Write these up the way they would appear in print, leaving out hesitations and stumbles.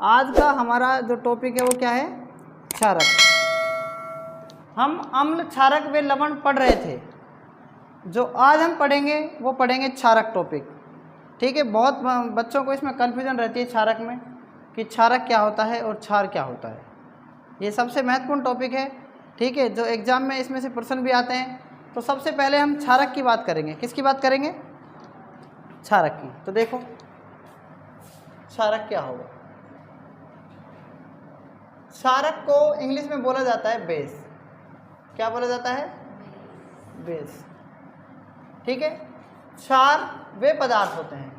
आज का हमारा जो टॉपिक है वो क्या है? क्षारक। हम अम्ल, क्षारक व लवण पढ़ रहे थे। जो आज हम पढ़ेंगे वो पढ़ेंगे क्षारक टॉपिक। ठीक है, बहुत बच्चों को इसमें कन्फ्यूजन रहती है क्षारक में कि क्षारक क्या होता है और क्षार क्या होता है। ये सबसे महत्वपूर्ण टॉपिक है। ठीक है, जो एग्ज़ाम में इसमें से प्रश्न भी आते हैं। तो सबसे पहले हम क्षारक की बात करेंगे। किसकी बात करेंगे? क्षारक की। तो देखो क्षारक क्या होगा। क्षारक को इंग्लिश में बोला जाता है बेस। क्या बोला जाता है? बेस। ठीक है, क्षार वे पदार्थ होते हैं,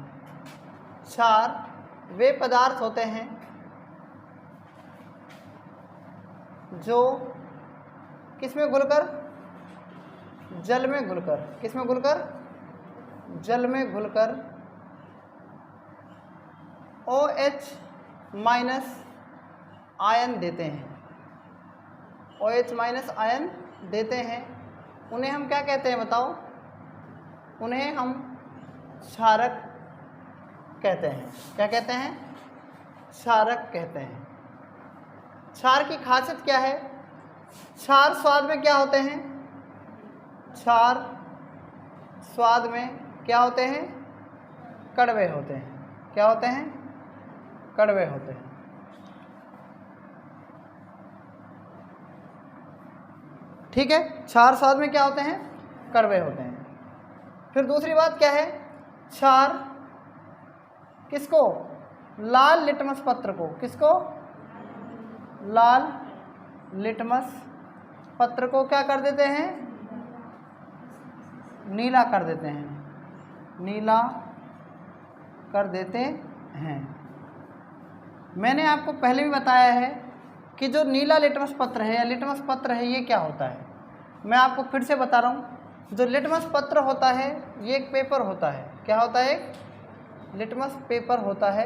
क्षार वे पदार्थ होते हैं जो किस में घुलकर? जल में घुलकर। किस में घुलकर? जल में घुलकर OH माइनस आयन देते हैं। OH माइनस आयन देते हैं। उन्हें हम क्या कहते हैं बताओ? उन्हें हम क्षारक कहते हैं। क्या कहते हैं? क्षारक कहते हैं। क्षार की खासियत क्या है? क्षार स्वाद में क्या होते हैं? क्षार स्वाद में क्या होते हैं? कड़वे होते हैं। क्या होते हैं? कड़वे होते हैं। ठीक है, क्षार स्वाद में क्या होते हैं? कड़वे होते हैं। फिर दूसरी बात क्या है? क्षार किसको? लाल लिटमस पत्र को। किसको? लाल लिटमस पत्र को क्या कर देते हैं? नीला कर देते हैं। नीला कर देते हैं। मैंने आपको पहले भी बताया है कि जो नीला लिटमस पत्र है या लिटमस पत्र है ये क्या होता है। मैं आपको फिर से बता रहा हूँ। जो लिटमस पत्र होता है ये एक पेपर होता है। क्या होता है? एक लिटमस पेपर होता है।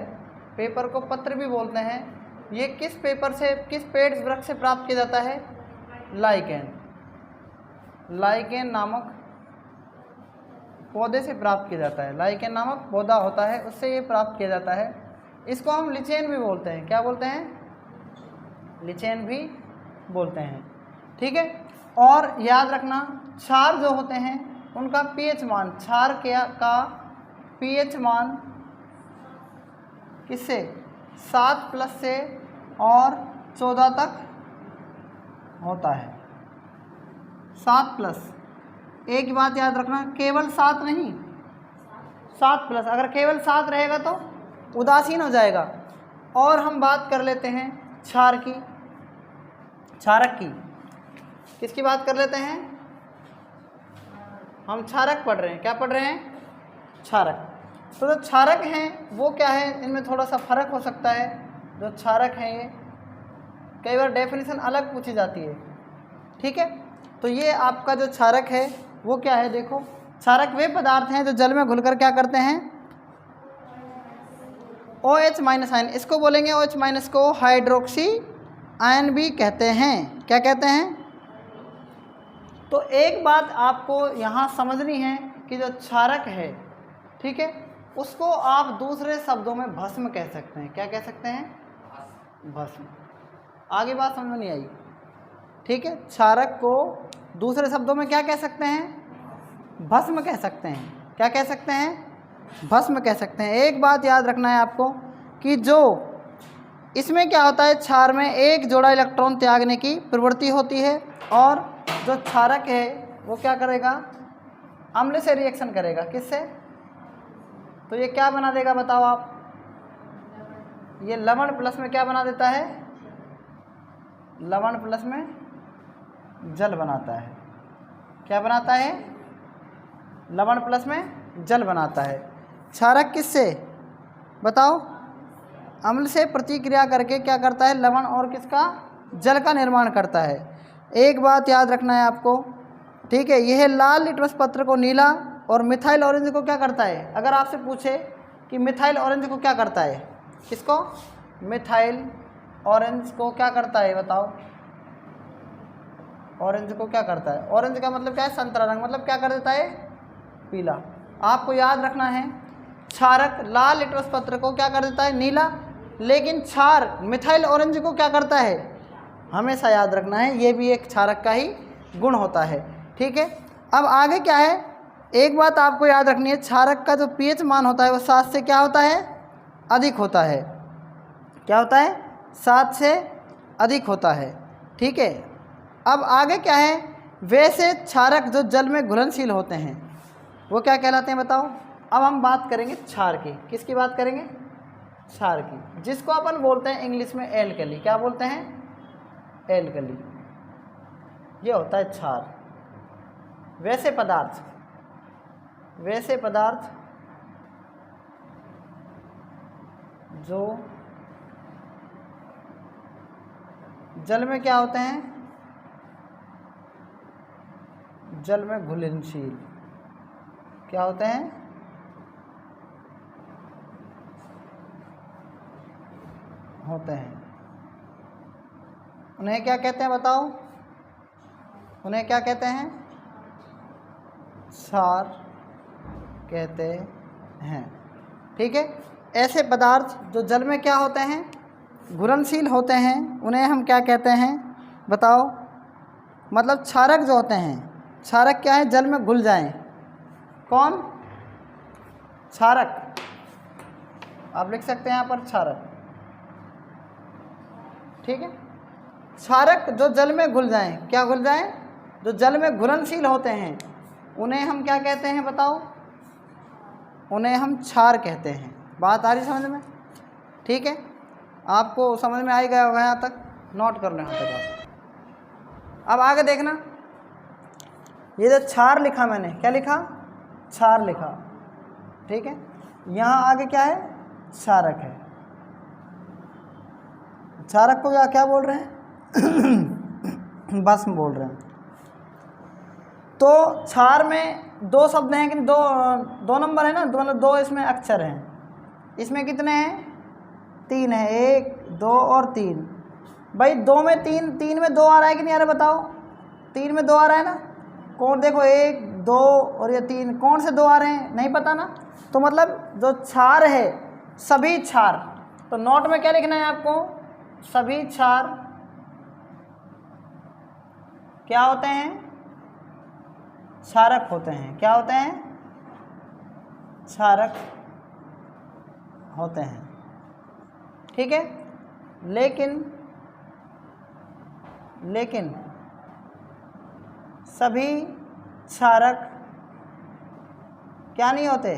पेपर को पत्र भी बोलते हैं। ये किस पेपर से, किस पेड़ वृक्ष से प्राप्त किया जाता है? लाइकेन। लाइकेन नामक पौधे से प्राप्त किया जाता है। लाइकेन नामक पौधा होता है, उससे ये प्राप्त किया जाता है। इसको हम लिचेन भी बोलते हैं। क्या बोलते हैं? लिचेन भी बोलते हैं। ठीक है, और याद रखना क्षार जो होते हैं उनका पीएच मान, क्षार का पीएच मान किससे? 7+ से और 14 तक होता है। 7+। एक बात याद रखना, केवल 7 नहीं, 7+। अगर केवल 7 रहेगा तो उदासीन हो जाएगा। और हम बात कर लेते हैं क्षार की, क्षारक की। किसकी बात कर लेते हैं? हम क्षारक पढ़ रहे हैं। क्या पढ़ रहे हैं? क्षारक। तो जो क्षारक हैं वो क्या है, इनमें थोड़ा सा फर्क हो सकता है। जो क्षारक हैं ये कई बार डेफिनेशन अलग पूछी जाती है। ठीक है, तो ये आपका जो क्षारक है वो क्या है? देखो, क्षारक वे पदार्थ हैं जो जल में घुलकर क्या करते हैं? OH minus ion. इसको बोलेंगे OH माइनस को हाइड्रोक्सी आयन भी कहते हैं। क्या कहते हैं? तो एक बात आपको यहाँ समझनी है कि जो क्षारक है, ठीक है, उसको आप दूसरे शब्दों में भस्म कह सकते हैं। क्या कह सकते हैं? भस्म। आगे बात समझ में नहीं आई? ठीक है, क्षारक को दूसरे शब्दों में क्या कह सकते हैं? भस्म कह सकते हैं। क्या कह सकते हैं? भस्म कह सकते हैं। एक बात याद रखना है आपको कि जो इसमें क्या होता है, क्षार में एक जोड़ा इलेक्ट्रॉन त्यागने की प्रवृत्ति होती है और जो क्षारक है वो क्या करेगा? अम्ल से रिएक्शन करेगा। किससे? तो ये क्या बना देगा बताओ आप? ये लवण प्लस में क्या बना देता है? लवण प्लस में जल बनाता है। क्या बनाता है? लवण प्लस में जल बनाता है। क्षारक किससे बताओ? अम्ल से प्रतिक्रिया करके क्या करता है? लवण और किसका? जल का निर्माण करता है। एक बात याद रखना है आपको, ठीक है, यह लाल लिटमस पत्र को नीला और मिथाइल ऑरेंज को क्या करता है? अगर आपसे पूछे कि मिथाइल ऑरेंज को क्या करता है? किसको? मिथाइल ऑरेंज को क्या करता है बताओ? ऑरेंज को क्या करता है? ऑरेंज का मतलब क्या है? संतरा रंग। मतलब क्या कर देता है? पीला। आपको याद रखना है क्षारक लाल लिटमस पत्र को क्या कर देता है? नीला, लेकिन क्षार मिथाइल ऑरेंज को क्या करता है, हमेशा याद रखना है, ये भी एक क्षारक का ही गुण होता है। ठीक है, अब आगे क्या है, एक बात आपको याद रखनी है, क्षारक का जो पीएच मान होता है वो 7 से क्या होता है, अधिक होता है। क्या होता है, 7 से अधिक होता है। ठीक है, अब आगे क्या है, वैसे क्षारक जो जल में घुलनशील होते हैं वो क्या कहलाते हैं बताओ। अब हम बात करेंगे क्षार की, किसकी बात करेंगे, क्षार की, जिसको अपन बोलते हैं इंग्लिश में एल्कली। क्या बोलते हैं, एल्कली, ये होता है क्षार। वैसे पदार्थ, वैसे पदार्थ जो जल में क्या होते हैं, जल में घुलनशील क्या होते हैं, होते हैं, उन्हें क्या कहते हैं बताओ, उन्हें क्या कहते हैं, क्षार कहते हैं। ठीक है, ऐसे पदार्थ जो जल में क्या होते हैं, घुलनशील होते हैं, उन्हें हम क्या कहते हैं बताओ। मतलब क्षारक जो होते हैं, क्षारक क्या है, जल में घुल जाएं। कौन, क्षारक, आप लिख सकते हैं यहाँ पर क्षारक। ठीक है, क्षारक जो जल में घुल जाएं, क्या घुल जाएं, जो जल में घुलनशील होते हैं उन्हें हम क्या कहते हैं बताओ, उन्हें हम क्षार कहते हैं। बात आ रही समझ में। ठीक है, आपको समझ में आ ही गया होगा, यहाँ तक नोट कर लो यहाँ तक आप। अब आगे देखना, ये जो क्षार लिखा मैंने, क्या लिखा, क्षार लिखा। ठीक है, यहाँ आगे क्या है, क्षारक है। क्षारक को क्या बोल रहे हैं भस्म बोल रहे हैं। तो क्षार में 2 शब्द हैं कि 2 नंबर है ना, मतलब 2 इसमें अक्षर हैं। इसमें कितने हैं, 3 है, 1 2 और 3। भाई 2 में 3 में 2 आ रहा है कि नहीं आ रहा बताओ, 3 में 2 आ रहा है ना। कौन, देखो 1 2 और ये 3, कौन से 2 आ रहे हैं, नहीं पता ना। तो मतलब जो क्षार है, सभी क्षार, तो नोट में क्या लिखना है आपको, सभी क्षार क्या होते हैं, क्षारक होते हैं। क्या होते हैं, क्षारक होते हैं। ठीक है, लेकिन सभी क्षारक क्या नहीं होते,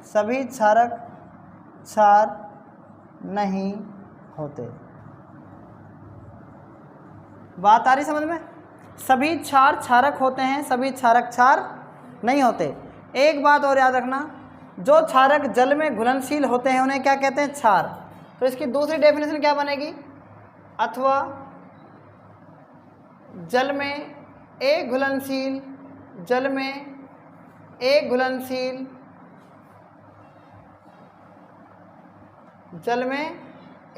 सभी क्षारक क्षार नहीं होते। बात आ रही समझ में। सभी क्षार क्षारक होते हैं, सभी क्षारक क्षार नहीं होते। एक बात और याद रखना, जो क्षारक जल में घुलनशील होते हैं उन्हें क्या कहते हैं, क्षार। तो इसकी दूसरी डेफिनेशन क्या बनेगी, अथवा जल में एक घुलनशील, जल में एक घुलनशील, जल में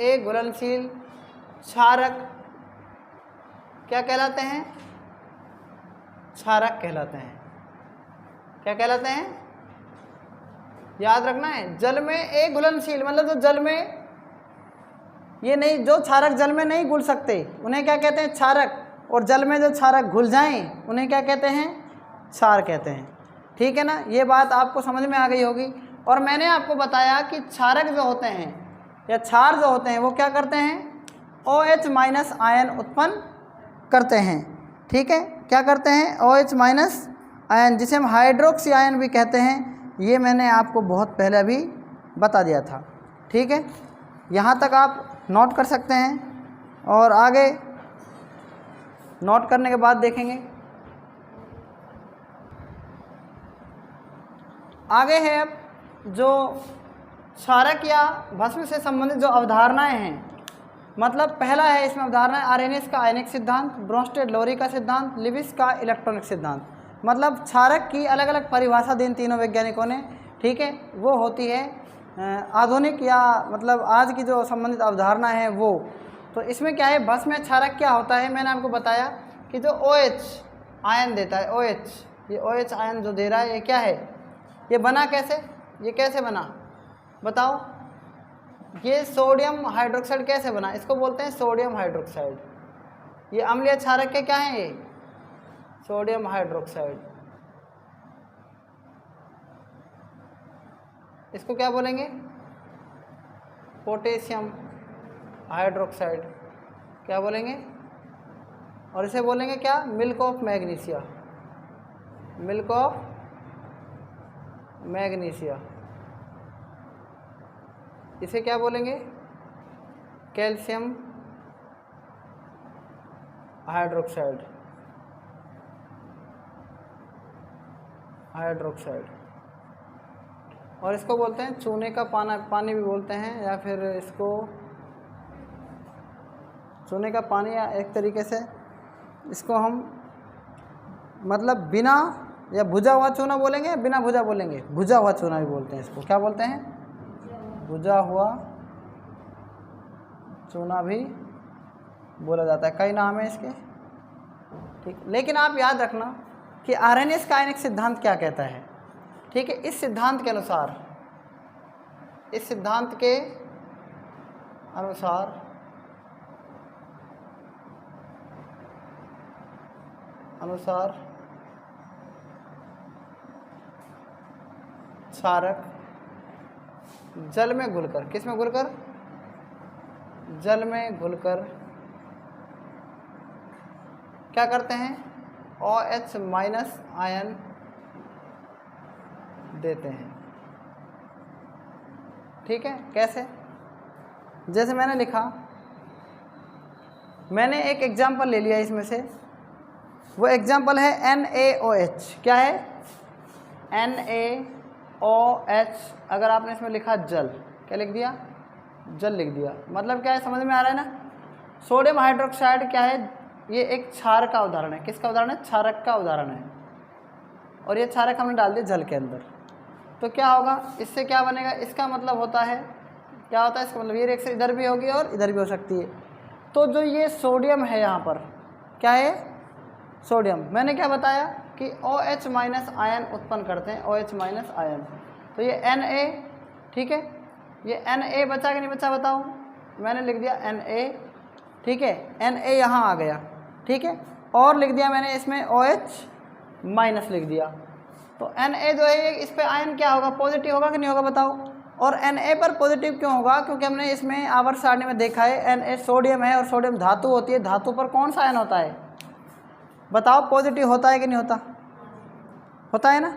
एक घुलनशील क्षारक क्या कहलाते हैं, क्षारक कहलाते हैं। क्या कहलाते हैं, याद रखना है, जल में एक घुलनशील मतलब जो जल में ये नहीं, जो क्षारक जल में नहीं घुल सकते उन्हें क्या कहते हैं, क्षारक। और जल में जो क्षारक घुल जाएं उन्हें क्या कहते हैं, क्षार कहते हैं। ठीक है ना, ये बात आपको समझ में आ गई होगी। और मैंने आपको बताया कि क्षारक जो होते हैं या क्षार जो होते हैं वो क्या करते हैं, OH माइनस आयन उत्पन्न करते हैं। ठीक है, क्या करते हैं, OH माइनस आयन, जिसे हम हाइड्रोक्सी आयन भी कहते हैं। ये मैंने आपको बहुत पहले अभी बता दिया था। ठीक है, यहाँ तक आप नोट कर सकते हैं और आगे नोट करने के बाद देखेंगे। आगे है अब जो क्षारक या भस्म से संबंधित जो अवधारणाएं हैं। मतलब पहला है इसमें अवधारणा आर्हेनियस का आयनिक सिद्धांत, ब्रोंस्टेड लोरी का सिद्धांत, लिविस का इलेक्ट्रॉनिक सिद्धांत। मतलब क्षारक की अलग अलग परिभाषा दी इन तीनों वैज्ञानिकों ने। ठीक है, वो होती है आधुनिक या मतलब आज की जो संबंधित अवधारणा है वो। तो इसमें क्या है, भस्म में क्षारक क्या होता है, मैंने आपको बताया कि जो OH आयन देता है, OH, ये OH आयन जो दे रहा है ये क्या है, ये बना कैसे, ये कैसे बना बताओ, ये सोडियम हाइड्रोक्साइड कैसे बना, इसको बोलते हैं सोडियम हाइड्रोक्साइड। ये अम्लीय क्षारक के क्या हैं, ये सोडियम हाइड्रोक्साइड। इसको क्या बोलेंगे, पोटेशियम हाइड्रोक्साइड, क्या बोलेंगे, और इसे बोलेंगे क्या, milk of magnesia, milk of magnesia. इसे क्या बोलेंगे, कैल्शियम हाइड्रोक्साइड, हाइड्रोक्साइड। और इसको बोलते हैं चूने का पानी भी बोलते हैं, या फिर इसको चूने का पानी, या एक तरीके से इसको हम मतलब बिना या भुजा हुआ चूना बोलेंगे, या बिना भुजा बोलेंगे, भुजा हुआ चूना भी बोलते हैं इसको, क्या बोलते हैं, भुजा हुआ चूना भी बोला जाता है, कई नाम है इसके, ठीक। लेकिन आप याद रखना कि आरएनएस का आयनिक सिद्धांत क्या कहता है, ठीक है। इस सिद्धांत के अनुसार, इस सिद्धांत के अनुसार क्षारक जल में घुलकर, किस में घुलकर, जल में घुलकर क्या करते हैं, OH माइनस आयन देते हैं, ठीक है। कैसे, जैसे मैंने लिखा, मैंने एक एग्जाम्पल ले लिया इसमें से, वो एग्जाम्पल है NaOH, क्या है, NaOH। अगर आपने इसमें लिखा जल, क्या लिख दिया, जल लिख दिया, मतलब क्या है, समझ में आ रहा है ना। सोडियम हाइड्रोक्साइड क्या है, ये एक क्षारक का उदाहरण है, किसका उदाहरण है, क्षारक का उदाहरण है, और ये क्षारक हमने डाल दिया जल के अंदर, तो क्या होगा, इससे क्या बनेगा, इसका मतलब होता है, क्या होता है इसका मतलब, ये रिएक्शन इधर भी होगी और इधर भी हो सकती है। तो जो ये सोडियम है यहाँ पर, क्या है, सोडियम, मैंने क्या बताया कि OH माइनस आयन उत्पन्न करते हैं, OH माइनस आयन, तो ये Na, ठीक है, ये Na बचा कि नहीं बचा बताओ, मैंने लिख दिया Na, ठीक है, Na यहाँ आ गया, ठीक है, और लिख दिया मैंने इसमें OH माइनस लिख दिया, तो Na जो है इस पे आयन क्या होगा, पॉजिटिव होगा कि नहीं होगा बताओ। और Na पर पॉजिटिव क्यों होगा, क्योंकि हमने इसमें आवर्त सारणी में देखा है Na सोडियम है, और सोडियम धातु होती है, धातु पर कौन सा आयन होता है बताओ, पॉजिटिव होता है कि नहीं होता, होता है ना।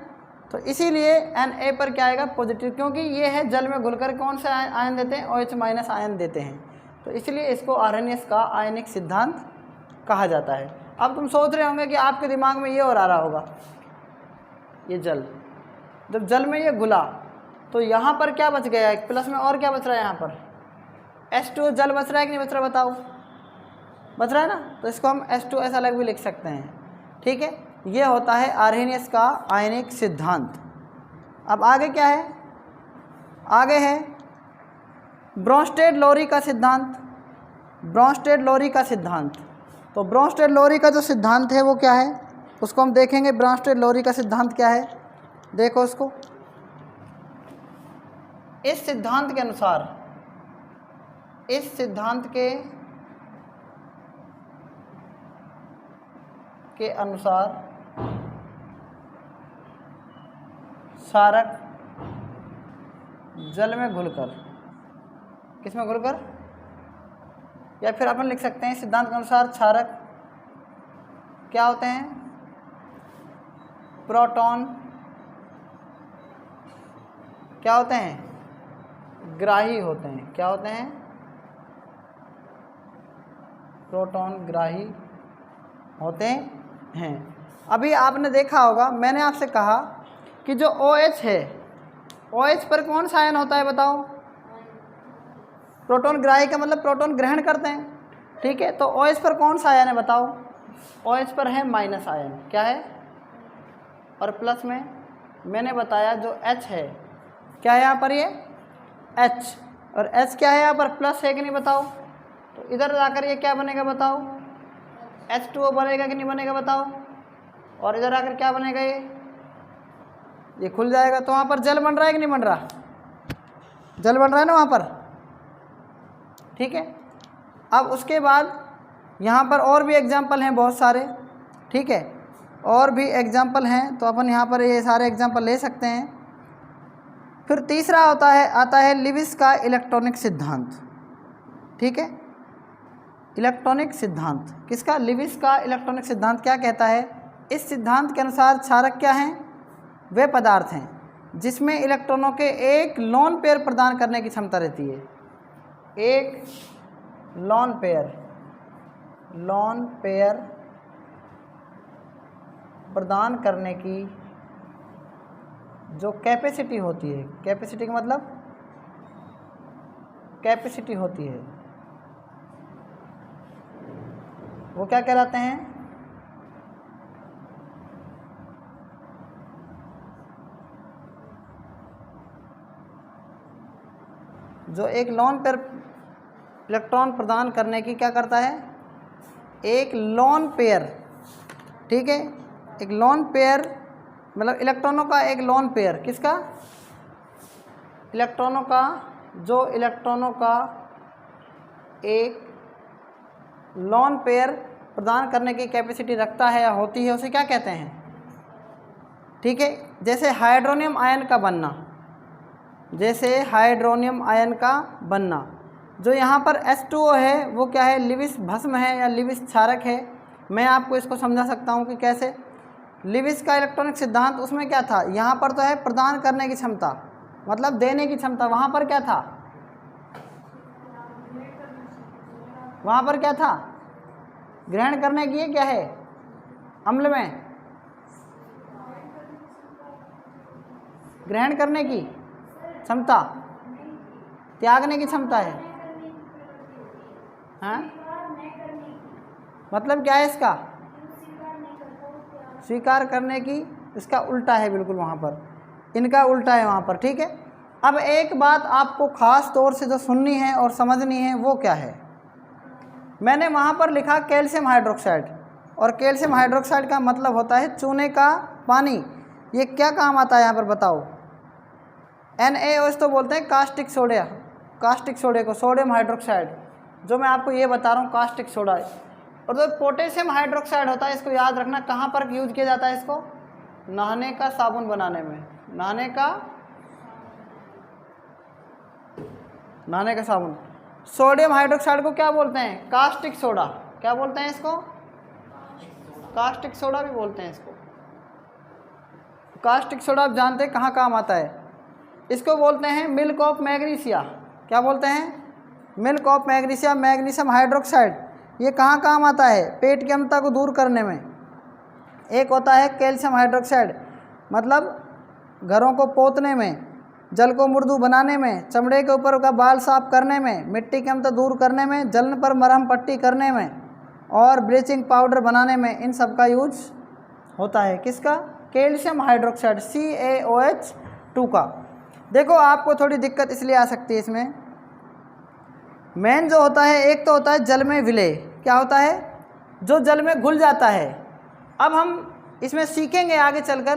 तो इसीलिए Na पर क्या आएगा, पॉजिटिव, क्योंकि ये है जल में घुलकर कौन सा आयन देते हैं, OH माइनस आयन देते हैं, तो इसलिए इसको आरएनएस का आयनिक सिद्धांत कहा जाता है। अब तुम सोच रहे होंगे कि आपके दिमाग में ये और आ रहा होगा, ये जल, जब जल में ये घुला तो यहाँ पर क्या बच गया, एक प्लस में और क्या बच रहा है, यहाँ पर H2O जल बच रहा है कि नहीं बच रहा बताओ, बच रहा है ना, तो इसको हम H2 ऐसा अलग भी लिख सकते हैं, ठीक है। ये होता है आरएनएस का आयनिक सिद्धांत। अब आगे क्या है, आगे है ब्रोंस्टेड-लोरी का सिद्धांत, ब्रोंस्टेड-लोरी का सिद्धांत। तो ब्रोंस्टेड-लोरी का जो सिद्धांत है वो क्या है, उसको हम देखेंगे। ब्रोंस्टेड-लोरी का सिद्धांत क्या है, देखो उसको। इस सिद्धांत के अनुसार, इस सिद्धांत के अनुसार क्षारक जल में घुलकर, किस में घुलकर, या फिर अपन लिख सकते हैं इस सिद्धांत के अनुसार क्षारक क्या होते हैं, प्रोटॉन क्या होते हैं, ग्राही होते हैं, क्या होते हैं, प्रोटॉन ग्राही होते हैं। अभी आपने देखा होगा, मैंने आपसे कहा कि जो OH है, OH पर कौन सा आयन होता है बताओ, प्रोटॉन ग्राही का मतलब प्रोटॉन ग्रहण करते हैं, ठीक है। तो OH पर कौन सा आयन है बताओ, OH पर है माइनस आयन, क्या है, और प्लस में मैंने बताया जो H है, क्या है यहाँ पर, ये H, और H क्या है यहाँ पर, प्लस है कि नहीं बताओ। तो इधर जाकर ये क्या बनेगा बताओ, H2O बनेगा कि नहीं बनेगा बताओ, और इधर आकर क्या बनेगा, ये खुल जाएगा, तो वहाँ पर जल बन रहा है कि नहीं बन रहा, जल बन रहा है ना वहाँ पर, ठीक है। अब उसके बाद यहाँ पर और भी एग्जाम्पल हैं बहुत सारे, ठीक है, और भी एग्जाम्पल हैं, तो अपन यहाँ पर ये सारे एग्जाम्पल ले सकते हैं। फिर तीसरा आता है लिविस का इलेक्ट्रॉनिक सिद्धांत, ठीक है। इलेक्ट्रॉनिक सिद्धांत किसका? लिविस का इलेक्ट्रॉनिक सिद्धांत क्या कहता है? इस सिद्धांत के अनुसार क्षारक क्या हैं? वे पदार्थ हैं जिसमें इलेक्ट्रॉनों के एक लोन पेयर प्रदान करने की क्षमता रहती है। एक लोन पेयर प्रदान करने की जो कैपेसिटी होती है, कैपेसिटी का मतलब कैपेसिटी होती है, वो क्या कहलाते हैं? जो एक लोन पेयर इलेक्ट्रॉन प्रदान करने की क्या करता है? एक लोन पेयर, ठीक है, एक लोन पेयर मतलब इलेक्ट्रॉनों का एक लोन पेयर, किसका? इलेक्ट्रॉनों का, जो इलेक्ट्रॉनों का एक लोन पेयर प्रदान करने की कैपेसिटी रखता है या होती है, उसे क्या कहते हैं? ठीक है, जैसे हाइड्रोनियम आयन का बनना, जैसे हाइड्रोनियम आयन का बनना, जो यहाँ पर H2O है वो क्या है? लिविस भस्म है या लिविस क्षारक है। मैं आपको इसको समझा सकता हूँ कि कैसे। लिविस का इलेक्ट्रॉनिक सिद्धांत, उसमें क्या था? यहाँ पर तो है प्रदान करने की क्षमता, मतलब देने की क्षमता, वहाँ पर क्या था? वहाँ पर क्या था? ग्रहण करने की, क्या है? अम्ल में ग्रहण करने की क्षमता, त्यागने की क्षमता है। हाँ, मतलब क्या है इसका? स्वीकार करने की, इसका उल्टा है बिल्कुल, वहाँ पर इनका उल्टा है वहाँ पर, ठीक है। अब एक बात आपको ख़ास तौर से जो सुननी है और समझनी है वो क्या है? मैंने वहाँ पर लिखा कैल्शियम हाइड्रोक्साइड, और कैल्शियम हाइड्रोक्साइड का मतलब होता है चूने का पानी। ये क्या काम आता है यहाँ पर बताओ? NaOH तो बोलते हैं कास्टिक सोडा, कास्टिक सोडे को सोडियम हाइड्रोक्साइड, जो मैं आपको ये बता रहा हूँ कास्टिक सोडा। और जो पोटेशियम हाइड्रोक्साइड होता है, इसको याद रखना, कहाँ पर यूज किया जाता है इसको? नहाने का साबुन बनाने में, नहाने का साबुन। सोडियम हाइड्रोक्साइड को क्या बोलते हैं? Caustic soda. क्या बोलते हैं इसको? कास्टिक सोडा भी बोलते हैं इसको। कास्टिक सोडा आप जानते हैं कहाँ काम आता है? इसको बोलते हैं मिल्क ऑफ मैग्नीशिया। क्या बोलते हैं? Milk of magnesia, magnesium hydroxide. ये कहाँ काम आता है? पेट की अम्लता को दूर करने में। एक होता है कैल्शियम हाइड्रोक्साइड, मतलब घरों को पोतने में, जल को मृदु बनाने में, चमड़े के ऊपर का बाल साफ करने में, मिट्टी की अम्लता दूर करने में, जलन पर मरहम पट्टी करने में और ब्लीचिंग पाउडर बनाने में, इन सब का यूज होता है। किसका? कैल्शियम हाइड्रोक्साइड, CaOH2 का। देखो आपको थोड़ी दिक्कत इसलिए आ सकती है इसमें, मेन जो होता है, एक तो होता है जल में विलय। क्या होता है? जो जल में घुल जाता है। अब हम इसमें सीखेंगे आगे चलकर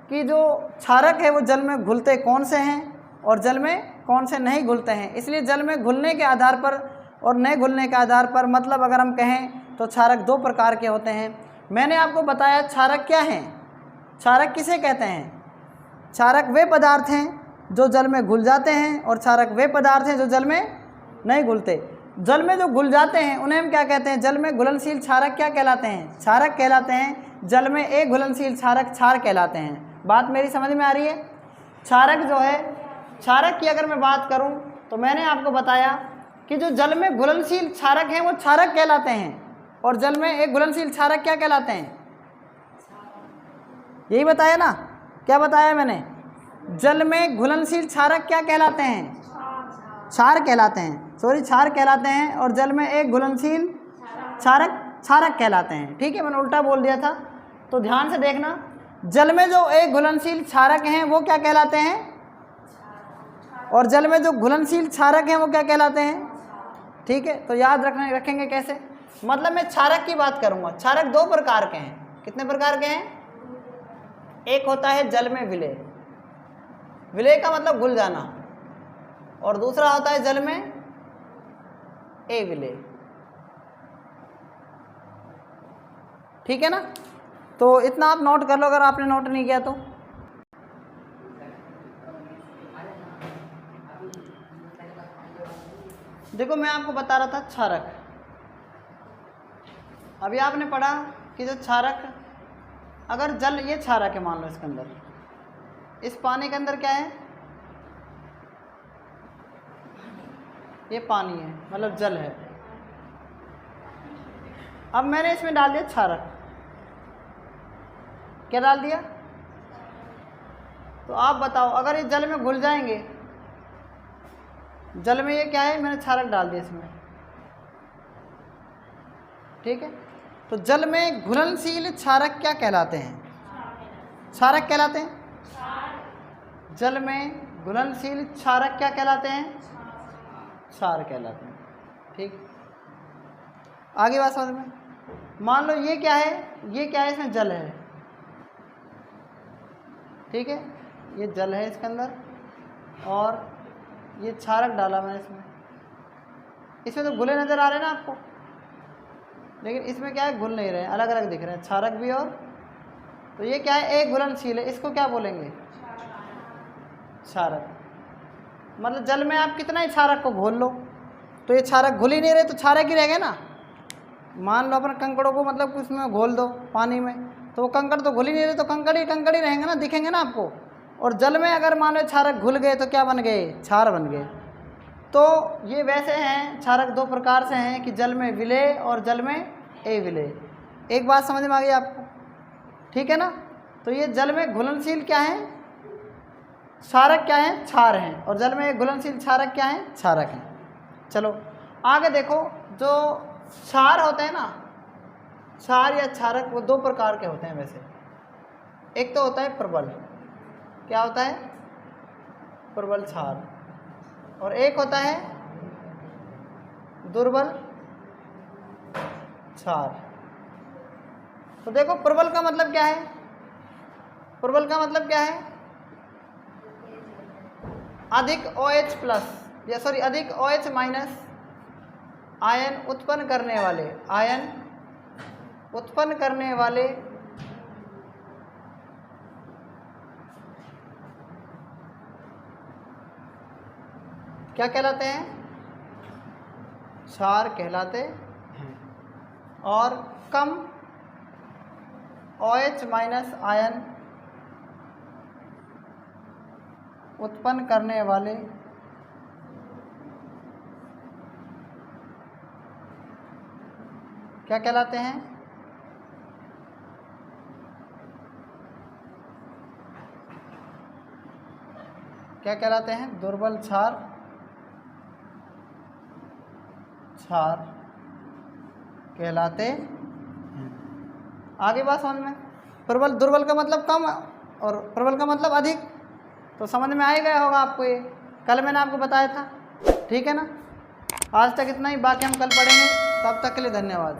कि जो क्षारक है वो जल में घुलते कौन से हैं और जल में कौन से नहीं घुलते हैं। इसलिए जल में घुलने के आधार पर और नहीं घुलने के आधार पर, मतलब अगर हम कहें तो क्षारक दो प्रकार के होते हैं। मैंने आपको बताया क्षारक क्या हैं, क्षारक किसे कहते हैं? क्षारक वे पदार्थ हैं जो जल में घुल जाते हैं, और क्षारक वे पदार्थ हैं जो जल में नहीं घुलते। जल में जो घुल जाते हैं उन्हें हम क्या कहते हैं? जल में घुलनशील क्षारक क्या कहलाते हैं? क्षारक कहलाते हैं। जल में एक घुलनशील क्षारक क्षार कहलाते हैं। बात मेरी समझ में आ रही है? क्षारक जो है, क्षारक की अगर मैं बात करूं तो मैंने आपको बताया कि जो जल में घुलनशील क्षारक हैं वो क्षारक कहलाते हैं, और जल में एक घुलनशील क्षारक क्या कहलाते हैं? यही बताया ना? क्या बताया मैंने? जल में घुलनशील क्षारक क्या कहलाते हैं? क्षार कहलाते हैं, सॉरी क्षार कहलाते हैं, और जल में एक घुलनशील क्षारक क्षारक कहलाते हैं। ठीक है, मैंने उल्टा बोल दिया था, तो ध्यान से देखना। जल में जो एक घुलनशील क्षारक हैं वो क्या कहलाते हैं, और जल में जो घुलनशील क्षारक हैं वो क्या कहलाते हैं? ठीक है, तो याद रखेंगे कैसे? मतलब मैं क्षारक की बात करूंगा। क्षारक दो प्रकार के हैं। कितने प्रकार के हैं? एक होता है जल में विलय, विलय का मतलब घुल जाना, और दूसरा होता है जल में ए विलेय। ठीक है ना। तो इतना आप नोट कर लो अगर आपने नोट नहीं किया तो। देखो मैं आपको बता रहा था क्षारक। अभी आपने पढ़ा कि जो क्षारक, अगर जल, ये क्षारक है मान लो, इसके अंदर, इस पानी के अंदर क्या है, ये पानी है, मतलब जल है। अब मैंने इसमें डाल दिया क्षारक। क्या डाल दिया? तो आप बताओ, अगर ये जल में घुल जाएंगे, जल में ये क्या है, मैंने क्षारक डाल दिया इसमें। ठीक है। तो जल में घुलनशील क्षारक क्या कहलाते हैं? क्षारक कहलाते हैं। जल में घुलनशील क्षारक क्या कहलाते हैं? क्षार कहलाते हैं। ठीक, आगे बात समझ में। मान लो ये क्या है, ये क्या है, इसमें जल है। ठीक है, ये जल है इसके अंदर, और ये क्षारक डाला मैंने इसमें। इसमें तो घुले नज़र आ रहे हैं ना आपको, लेकिन इसमें क्या है, घुल नहीं रहे हैं, अलग अलग दिख रहे हैं, क्षारक भी और। तो ये क्या है, एक घुलनशील है, इसको क्या बोलेंगे? क्षारक। मतलब जल में आप कितना ही क्षारक को घोल लो, तो ये क्षारक घुल ही नहीं रहे, तो क्षारक ही रह गए ना। मान लो अपन कंकड़ों को मतलब उसमें घोल दो पानी में, तो वो कंकड़ तो घुल ही नहीं रहे, तो कंकड़ ही रहेंगे ना, दिखेंगे ना आपको। और जल में अगर मान लो क्षारक घुल गए तो क्या बन गए? क्षार बन गए। तो ये वैसे हैं, क्षारक दो प्रकार से हैं कि जल में विलेय और जल में अविलेय। एक बात समझ में आ गई आपको? ठीक है ना। तो ये जल में घुलनशील क्या है, क्षारक क्या है? क्षार हैं। और जल में घुलनशील क्षारक क्या है? क्षारक हैं। चलो आगे देखो, जो क्षार होते हैं ना, क्षार या क्षारक, वो दो प्रकार के होते हैं वैसे। एक तो होता है प्रबल, क्या होता है? प्रबल क्षार। और एक होता है दुर्बल क्षार। तो देखो प्रबल का मतलब क्या है? प्रबल का मतलब क्या है? अधिक OH प्लस, या सॉरी अधिक OH माइनस आयन उत्पन्न करने वाले, आयन उत्पन्न करने वाले क्या कहलाते हैं? क्षार कहलाते हैं। और कम OH माइनस आयन उत्पन्न करने वाले क्या कहलाते हैं? क्या कहलाते हैं? दुर्बल क्षार, क्षार कहलाते हैं। आगे बात समझ में। प्रबल, दुर्बल का मतलब कम और प्रबल का मतलब अधिक, तो समझ में आ ही गया होगा आपको। ये कल मैंने आपको बताया था। ठीक है ना। आज तक इतना ही, बाकी हम कल पढ़ेंगे। तब तक के लिए धन्यवाद।